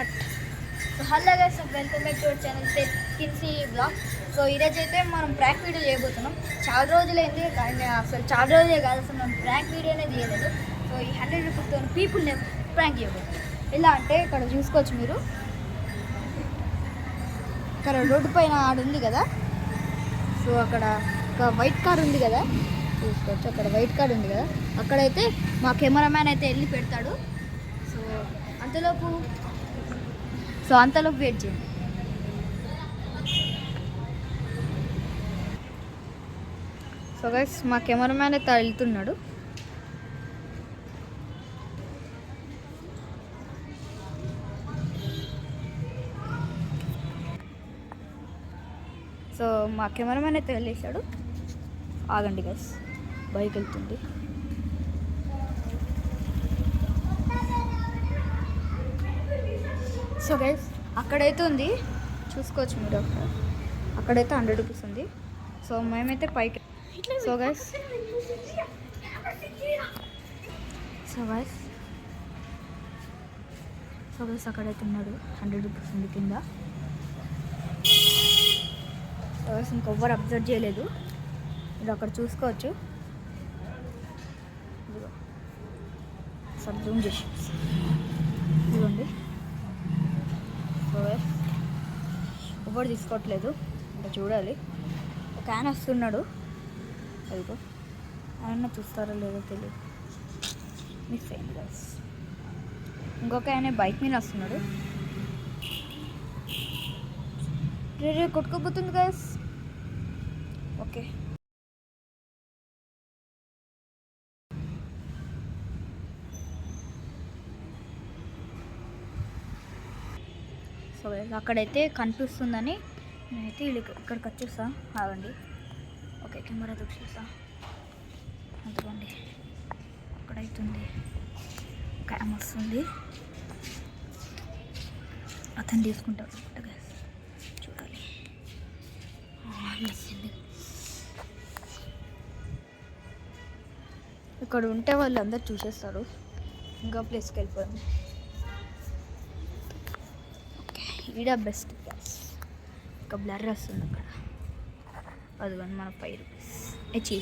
Cut. So hello guys, welcome back to our channel Kinsey blog. So ఈరోజు అయితే మనం prank video చేయబోతున్నాం. చాలా రోజులైంది, కానీ అసలు చాలా రోజులే కాదు, అసలు మనం ప్రాంక్ వీడియోనే తీయలేదు. సో ఈ 100 రూపీస్తో పీపుల్ని ప్రాంక్ చేయబోతున్నాం. ఎలా అంటే ఇక్కడ చూసుకోవచ్చు మీరు, ఇక్కడ రోడ్డు పైన ఆడ ఉంది కదా. సో అక్కడ ఒక వైట్ కార్ ఉంది కదా, చూసుకోవచ్చు. అక్కడ వైట్ కార్ ఉంది కదా, అక్కడైతే మా కెమెరామ్యాన్ అయితే వెళ్ళి పెడతాడు. సో అంతలోపు వెయిట్ చేయండి. సో గైస్, మా కెమెరామ్యాన్ అయితే వెళ్తున్నాడు. సో మా కెమెరామ్యాన్ అయితే వెళ్ళేసాడు. ఆగండి గైస్, బైక్ వెళ్తుంది. సో గైస్, అక్కడైతే ఉంది, చూసుకోవచ్చు మీరు. అక్కడైతే 100 రూపీస్ ఉంది. సో మేమైతే పైకి. సో గైస్ అక్కడైతే ఉన్నాడు, 100 రూపీస్ ఉంది కింద. సో గైస్, ఇంకొవ్వరు అబ్జర్వ్ చేయలేదు, మీరు అక్కడ చూసుకోవచ్చు. సార్ జూమ్ చేసి ఇదిగోండి. సో ఎవరు తీసుకోవట్లేదు, ఇంకా చూడాలి. ఒక ఆయన వస్తున్నాడు, అదిగో. ఆయన చూస్తారో లేదో తెలియదు, మిస్ అయింది గైస్. ఇంకొక ఆయన బైక్ మీద వస్తున్నాడు. రే కొట్టుకోబోతుంది గైస్. ఓకే, సో అక్కడైతే కనిపిస్తుందని నేనైతే ఇక్కడికి వచ్చేస్తా. ఆగండి, ఓకే, కెమెరా చూపిస్తా. అందుకోండి, అక్కడైతుంది, క్యామ్ వస్తుంది, అతను తీసుకుంటాడు. చూడాలి, ఇక్కడ ఉంటే వాళ్ళు అందరు చూసేస్తారు. ఇంకా ప్లేస్కి వెళ్ళిపోయాము. ఈడ బెస్ట్ గ్యాస్. ఇంకా బ్లర్ వస్తుంది అక్కడ, అదిగోండి మన 5 రూపీస్.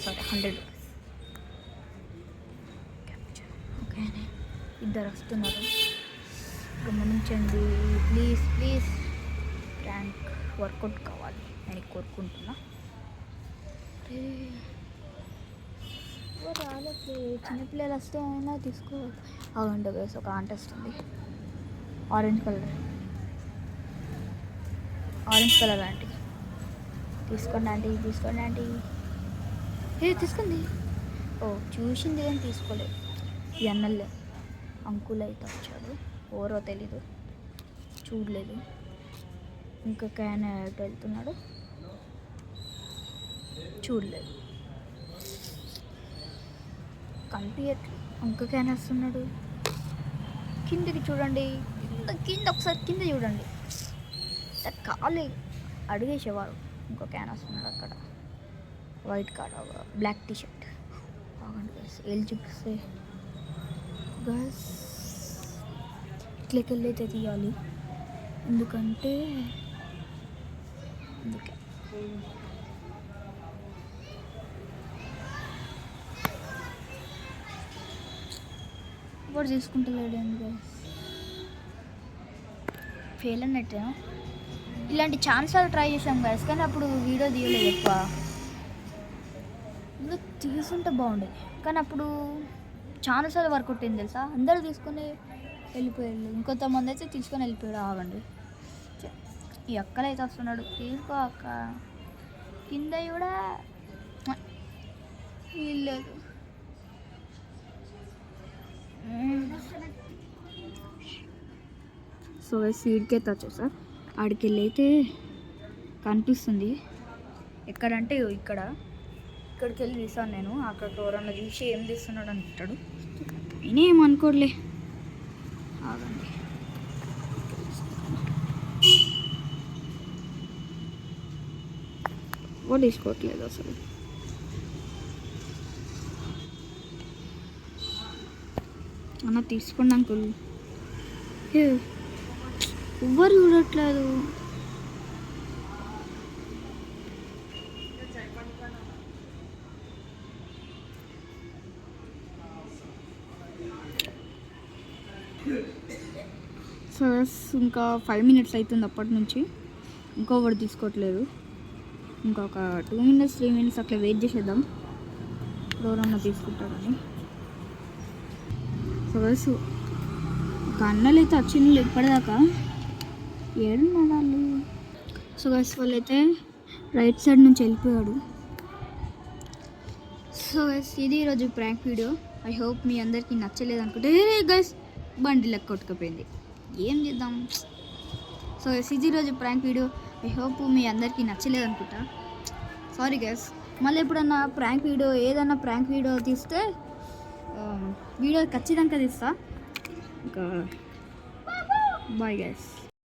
Sorry, 100 rupees. ఓకే, ఇద్దరు వస్తున్నారు, గమనించండి ప్లీజ్ ప్లీజ్. ర్యాంక్ వర్కౌట్ కావాలి అని కోరుకుంటున్నా. రాలేదు, చిన్నపిల్లలు వస్తే అయినా తీసుకోవాలి. అవునండి గైస్, ఒక ఆంటీ వస్తుంది, ఆరెంజ్ కలర్ ఆంటీ. తీసుకోండి ఆంటీ, తీసుకోండి ఆంటీ. తీసుకుంది. ఓ, చూసింది కానీ తీసుకోలేదు. ఈ అన్నల్లే అంకుల్ అయితే వచ్చాడు, ఎవరో తెలీదు, చూడలేదు. ఇంకొక ఆయన ఎటు వెళ్తున్నాడు, చూడలేదు, కనిపించట్లేదు. ఇంకొక ఆయన వస్తున్నాడు. కిందకి చూడండి, కింద ఒకసారి కింద చూడండి. కాలే అడిగేసేవారు. ఇంకో క్యాన్ వస్తున్నాడు అక్కడ, white card, black T shirt. బాగుంది గైస్, వెళ్ళి చూపిస్తే గైస్ ఇట్లకి వెళ్ళైతే తీయాలి, ఎందుకంటే అందుకే. ఇప్పుడు తీసుకుంటలేడు ఎందుకు ఫెయిల్ అన్నట్టే. ఇలాంటి ఛాన్సాలు ట్రై చేసాం గైస్, కానీ అప్పుడు వీడియో తీయలేదు ఎక్కువ. తీసుంటే బాగుండేది, కానీ అప్పుడు చాలాసార్లు వర్కౌట్ అయింది తెలుసా. అందరూ తీసుకొని వెళ్ళిపోయారు, ఇంకొంతమంది అయితే తీసుకొని వెళ్ళిపోయారు. ఆగండి, ఈ అక్కలు అయితే వస్తున్నాడు, తీసుకో అక్క. కింద కూడా వీల్లేదు. సో సీడ్కి అయితే వచ్చేసా. ఆడికి వెళ్ళి అయితే కనిపిస్తుంది ఎక్కడంటే ఇక్కడికి వెళ్ళి తీసాను నేను. అక్కడ ఎవరన్నా చూసి ఏం తీస్తున్నాడు అంటాడు, నేనేమనుకోలే. ఆగండి, కూడా తీసుకోవట్లేదు అసలు. అన్న తీసుకోండి అంకుల్. ఎవ్వరు చూడట్లేదు. సో ఇంకా 5 minutes అవుతుంది అప్పటి నుంచి, ఇంకొకటి తీసుకోవట్లేదు. ఇంకొక 2 minutes 3 minutes అట్లా వెయిట్ చేసేద్దాం, ఎవరన్నా తీసుకుంటారని. సో ఒక అన్నలు అయితే వచ్చింది ఇప్పటిదాకా, ఏడున్నాడు వాళ్ళు. సో గైస్ వాళ్ళైతే రైట్ సైడ్ నుంచి వెళ్ళిపోయాడు. సో గైస్ ఇది ఈరోజు ప్రాంక్ వీడియో. ఐ హోప్ మీ అందరికీ నచ్చలేదు అనుకుంటే. గైస్ బండి లెక్క కొట్టుకుపోయింది, ఏం చేద్దాం. సో గైస్ ఇది ఈరోజు ప్రాంక్ వీడియో. ఐ హోప్ మీ అందరికీ నచ్చలేదు అనుకుంటా. సారీ గైస్, మళ్ళీ ఎప్పుడన్నా ప్రాంక్ వీడియో ఏదన్నా ప్రాంక్ వీడియో తీస్తే వీడియో ఖచ్చితంగా తీస్తా. ఇంకా బాయ్ గైస్.